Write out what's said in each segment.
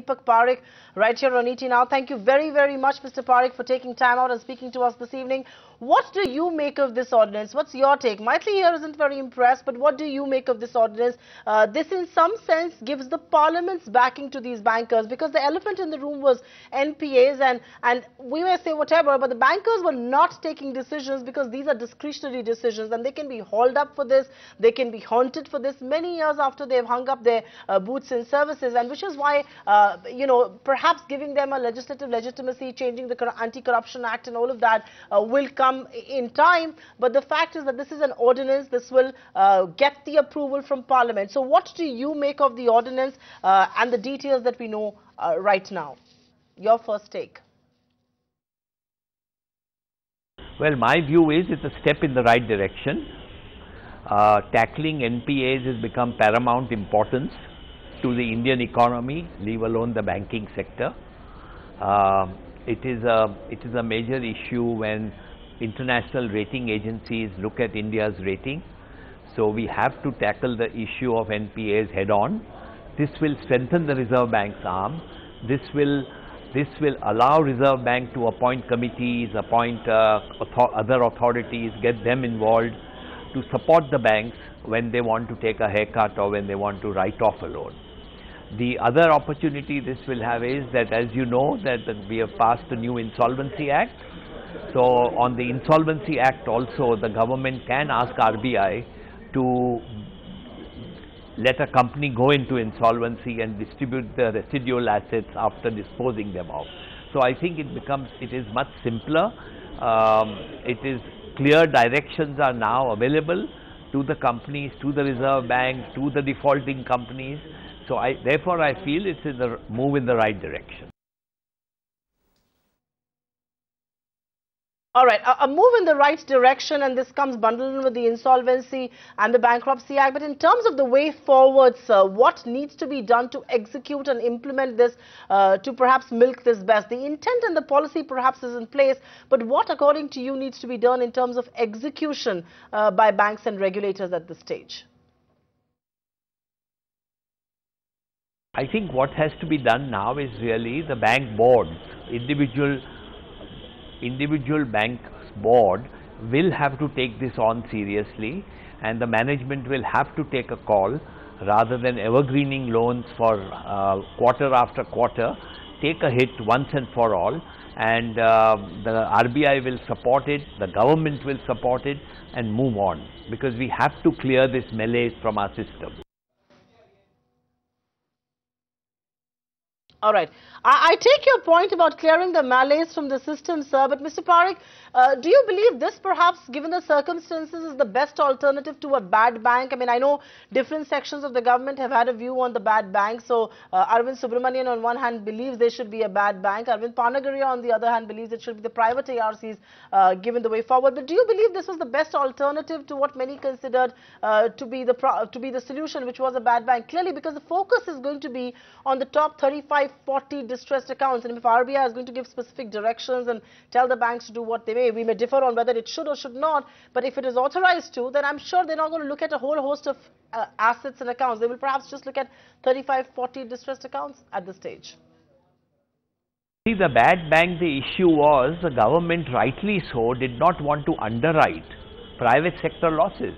Deepak Parekh right here on ET Now. Thank you very much, Mr. Parekh, for taking time out and speaking to us this evening. What do you make of this ordinance? What's your take? Maithili here isn't very impressed, but what do you make of this ordinance? This in some sense gives the parliament's backing to these bankers, because the elephant in the room was NPAs, and we may say whatever, but the bankers were not taking decisions because these are discretionary decisions and they can be hauled up for this, they can be haunted for this many years after they've hung up their boots in services, and which is why, perhaps giving them a legislative legitimacy, changing the Anti-Corruption Act and all of that will come in time. But the fact is that this is an ordinance. This will get the approval from Parliament. So what do you make of the ordinance and the details that we know right now? Your first take. Well, my view is it's a step in the right direction. Tackling NPAs has become paramount importance to the Indian economy, leave alone the banking sector. It is a major issue when international rating agencies look at India's rating. So we have to tackle the issue of NPAs head on. This will strengthen the Reserve Bank's arm. This will allow Reserve Bank to appoint committees, appoint other authorities, get them involved to support the banks when they want to take a haircut or when they want to write off a loan. The other opportunity this will have is that, as you know, that we have passed the new Insolvency Act. So on the Insolvency Act also, the government can ask RBI to let a company go into insolvency and distribute the residual assets after disposing them off. So I think it is much simpler. It is clear directions are now available to the companies, to the Reserve Bank, to the defaulting companies. So therefore I feel it's a move in the right direction. All right, a move in the right direction, and this comes bundled in with the Insolvency and the Bankruptcy Act. But in terms of the way forward, sir, what needs to be done to execute and implement this, to perhaps milk this best? The intent and the policy perhaps is in place, but what, according to you, needs to be done in terms of execution by banks and regulators at this stage? I think what has to be done now is really the bank boards, individual banks board will have to take this on seriously, and the management will have to take a call rather than evergreening loans for quarter after quarter. Take a hit once and for all, and the RBI will support it, the government will support it, and move on, because we have to clear this malaise from our system. All right. I take your point about clearing the malaise from the system, sir. But Mr. Parekh, do you believe this perhaps, given the circumstances, is the best alternative to a bad bank? I mean, I know different sections of the government have had a view on the bad bank. So Arvind Subramanian on one hand believes they should be a bad bank. Arvind Panagaria on the other hand believes it should be the private ARCs given the way forward. But do you believe this was the best alternative to what many considered to be the solution, which was a bad bank? Clearly, because the focus is going to be on the top 35-40 distressed accounts, and if RBI is going to give specific directions and tell the banks to do what they may, we may differ on whether it should or should not, but if it is authorized to, then I'm sure they're not going to look at a whole host of assets and accounts. They will perhaps just look at 35-40 distressed accounts at this stage. See, the bad bank, the issue was the government, rightly so, did not want to underwrite private sector losses.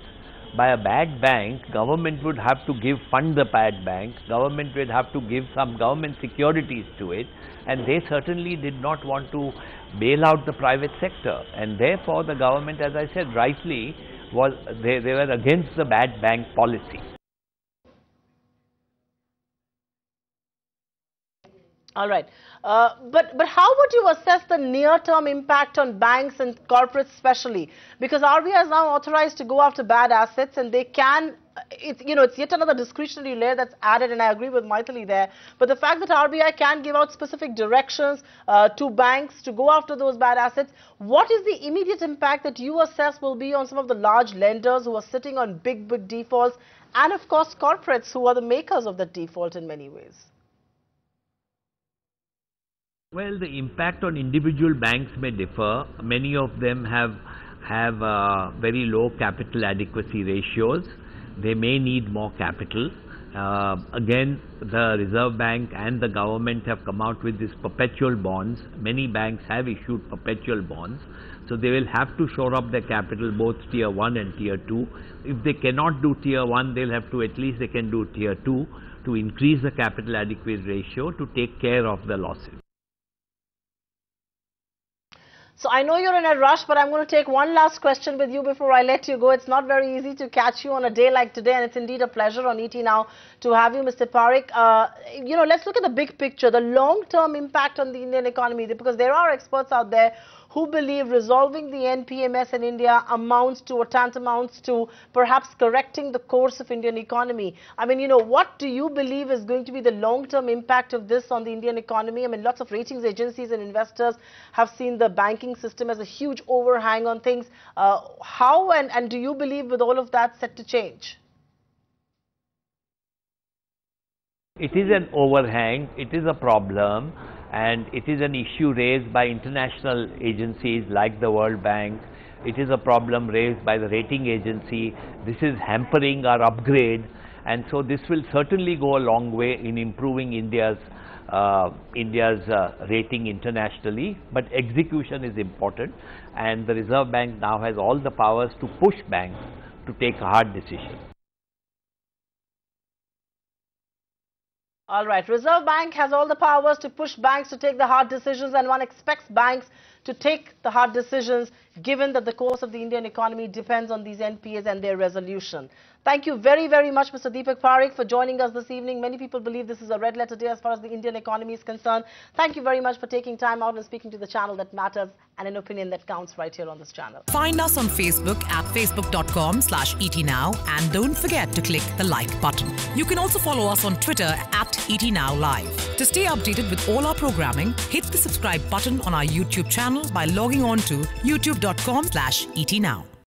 By a bad bank, government would have to fund the bad bank, government would have to give some government securities to it, and they certainly did not want to bail out the private sector. And therefore, the government, as I said, rightly, they were against the bad bank policy. All right. But how would you assess the near-term impact on banks and corporates especially? Because RBI is now authorized to go after bad assets, and they can, it's yet another discretionary layer that's added, and I agree with Maithili there. But the fact that RBI can give out specific directions to banks to go after those bad assets, what is the immediate impact that you assess will be on some of the large lenders who are sitting on big defaults, and of course corporates who are the makers of that default in many ways? Well, the impact on individual banks may differ. Many of them have very low capital adequacy ratios. They may need more capital. Again, the Reserve Bank and the government have come out with these perpetual bonds. Many banks have issued perpetual bonds. So they will have to shore up their capital, both Tier 1 and Tier 2. If they cannot do Tier 1, they'll have to, at least they can do Tier 2 to increase the capital adequacy ratio to take care of the losses. So I know you're in a rush, but I'm going to take one last question with you before I let you go. It's not very easy to catch you on a day like today, and it's indeed a pleasure on ET Now to have you, Mr. Parekh. You know, let's look at the big picture, the long-term impact on the Indian economy, because there are experts out there who believe resolving the NPMS in India amounts to or tantamounts to perhaps correcting the course of Indian economy. I mean, you know, what do you believe is going to be the long-term impact of this on the Indian economy? I mean, lots of ratings agencies and investors have seen the banking system as a huge overhang on things. How and do you believe with all of that set to change? It is an overhang, it is a problem, and it is an issue raised by international agencies like the World Bank. It is a problem raised by the rating agency. This is hampering our upgrade, and so this will certainly go a long way in improving India's rating internationally. But execution is important, and the Reserve Bank now has all the powers to push banks to take a hard decision. All right, Reserve Bank has all the powers to push banks to take the hard decisions, and one expects banks to take the hard decisions given that the course of the Indian economy depends on these NPAs and their resolution. Thank you very, very much, Mr. Deepak Parekh, for joining us this evening. Many people believe this is a red letter day as far as the Indian economy is concerned. Thank you very much for taking time out and speaking to the channel that matters and an opinion that counts right here on this channel. Find us on Facebook at facebook.com/ETNow, and don't forget to click the like button. You can also follow us on Twitter at ETNowLive. To stay updated with all our programming, hit the subscribe button on our YouTube channel by logging on to youtube.com/ETNow.